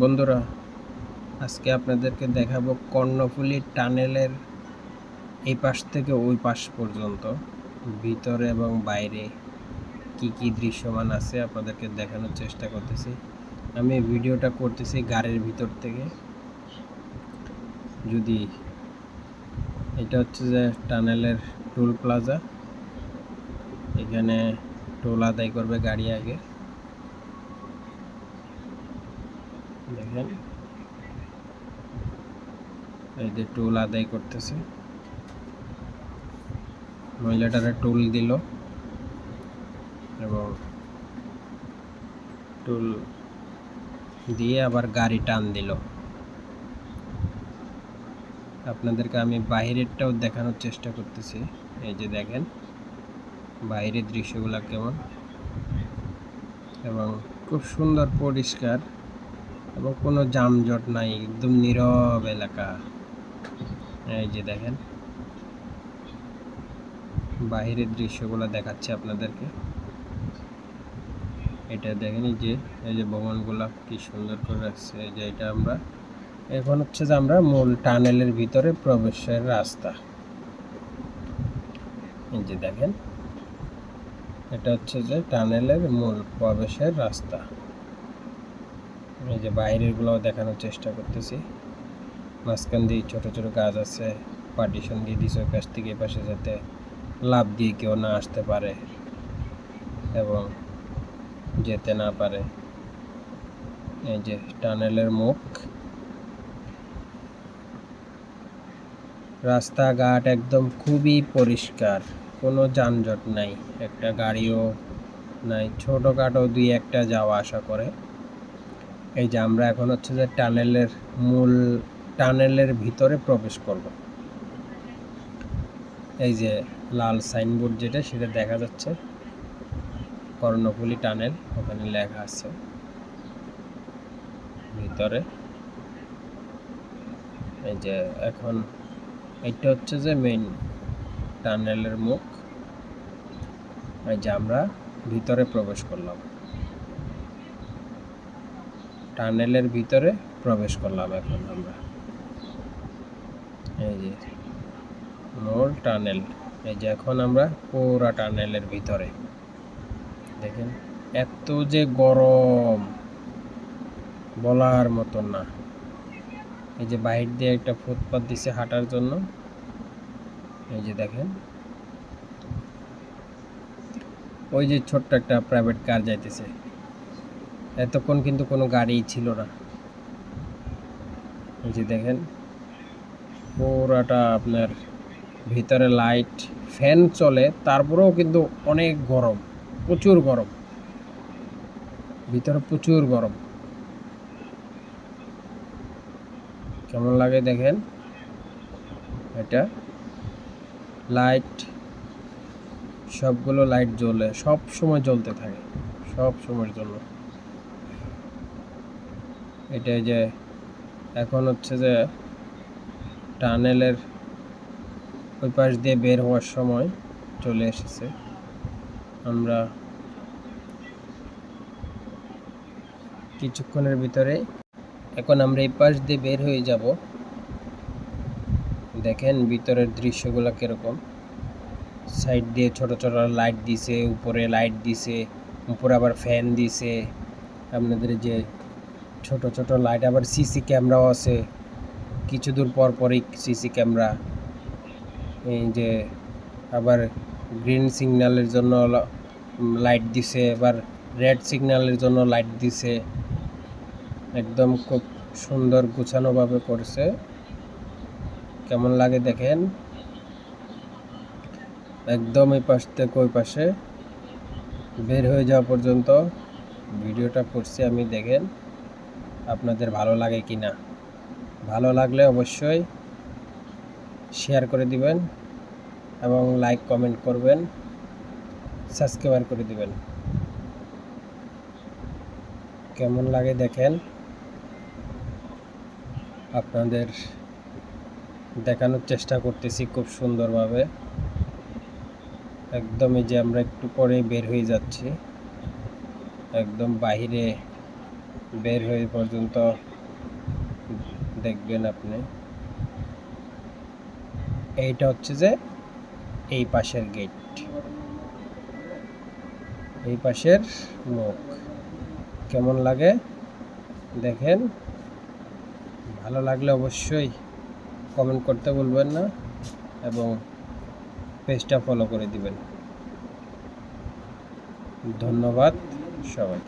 বন্ধুরা, আজকে আপনাদেরকে দেখাবো কর্ণফুলী টানেলের এই পাশ থেকে ওই পাশ পর্যন্ত ভিতরে এবং বাইরে কি কি দৃশ্যমান আছে আপনাদেরকে দেখানোর চেষ্টা করতেছি। আমি ভিডিওটা করতেছি গাড়ির ভিতর থেকে। যদি এটা হচ্ছে যে টানেলের টোল প্লাজা, এখানে টোল আদায় করবে গাড়ি আগে। দেখেন, এই যে টোল আদায় করতেছে, মহিলাটারা টোল দিল এবং টোল দিয়ে আবার গাড়ি টান দিল। আপনাদেরকে আমি বাইরেরটাও দেখানোর চেষ্টা করতেছি। এই যে দেখেন বাইরের দৃশ্যগুলো কেমন, এবং খুব সুন্দর পরিষ্কার এবং কোনো যানজট নাই, একদম নীরব এলাকা। এই যে দেখেন বাইরের দৃশ্যগুলো দেখাচ্ছে আপনাদেরকে। এটা দেখেন, এই যে ভবনগুলো কি সুন্দর করে রাখছে। এই যে এটা আমরা এখন হচ্ছে যে আমরা মূল টানেলের ভিতরে প্রবেশের রাস্তা। এই যে দেখেন, এটা হচ্ছে যে টানেলের মূল প্রবেশের রাস্তা। এই যে বাইরের গুলোও দেখানোর চেষ্টা করতেছি। মাঝখান দিয়ে ছোট ছোট গাছ আছে, পার্টিশন দিয়ে দিছে ওই পাশ থেকে এই পাশে, যাতে লাফ দিয়ে কেউ না আসতে পারে এবং যেতে না পারে। এই যে টানেলের মুখ, রাস্তাঘাট একদম খুবই পরিষ্কার, কোনো যানজট নাই, একটা গাড়িও নাই, ছোটোখাটো দুই একটা যাওয়া আসা করে। এই যে আমরা এখন হচ্ছে যে টানেলের ভিতরে প্রবেশ করব। এই যে লাল সাইনবোর্ড যেটা, সেটা দেখা যাচ্ছে কর্ণফুলী টানেল, ওখানে লেখা আছে ভিতরে। এই যে এখন এটা হচ্ছে যে মেইন টানেলের মুখ। এই যে আমরা ভিতরে প্রবেশ করলাম, টানেলের ভিতরে প্রবেশ করলাম এখন আমরা। এই যে মূল টানেল, এই যে এখন আমরা পুরা টানেলের ভিতরে। দেখেন এত যে গরম বলার মতন না। এই যে বাইরে দিয়ে একটা ফুটপাথ দিছে হাঁটার জন্য। এই যে দেখেন, ওই যে ছোট্ট একটা প্রাইভেট কার যাইতেছে, এতক্ষণ কিন্তু কোনো গাড়ি ছিল না। এই যে দেখেন পুরাটা আপনার ভিতরে লাইট ফ্যান চলে, তারপরেও কিন্তু অনেক গরম, প্রচুর গরম, ভিতরে প্রচুর গরম। কেমন লাগে দেখেন, এটা লাইট, সবগুলো লাইট জ্বলে, সব সময় জ্বলতে থাকে, সব সময়ের জন্য। এটা যে এখন হচ্ছে যে টানেলের ওই পাশ দিয়ে বের হওয়ার সময় চলে এসেছে। আমরা কিছুক্ষণের ভিতরে এখন আমরা এই পাশ দিয়ে বের হয়ে যাব। দেখেন ভিতরের দৃশ্যগুলো কিরকম, সাইড দিয়ে ছোট ছোট লাইট দিছে, উপরে লাইট দিছে, উপরে আবার ফ্যান দিছে আপনাদের। যে ছোট ছোট লাইট, আবার সিসি ক্যামেরাও আছে কিছু দূর পর পরই, সিসি ক্যামেরা। এই যে আবার গ্রিন সিগন্যালের জন্য লাইট দিছে, আবার রেড সিগন্যালের জন্য লাইট দিছে। একদম খুব সুন্দর গুছানোভাবে করছে। কেমন লাগে দেখেন, একদম এই পাশ থেকে ওই পাশে বের হয়ে যাওয়া পর্যন্ত ভিডিওটা করছি আমি। দেখেন আপনাদের ভালো লাগে কি না, ভালো লাগলে অবশ্যই শেয়ার করে দিবেন এবং লাইক কমেন্ট করবেন, সাবস্ক্রাইব করে দিবেন। কেমন লাগে দেখেন, আপনাদের দেখানোর চেষ্টা করতেছি খুব সুন্দরভাবে। একদমই যে আমরা একটু পরে বের হয়ে যাচ্ছি, একদম বাইরে বের হয়ে পর্যন্ত দেখবেন আপনি। এইটা হচ্ছে যে এই পাশের গেট, এই পাশের মুখ। কেমন লাগে দেখেন। ভালো লাগলে অবশ্যই কমেন্ট করতে ভুলবেন না এবং পেজটা ফলো করে দিবেন। ধন্যবাদ সবাই।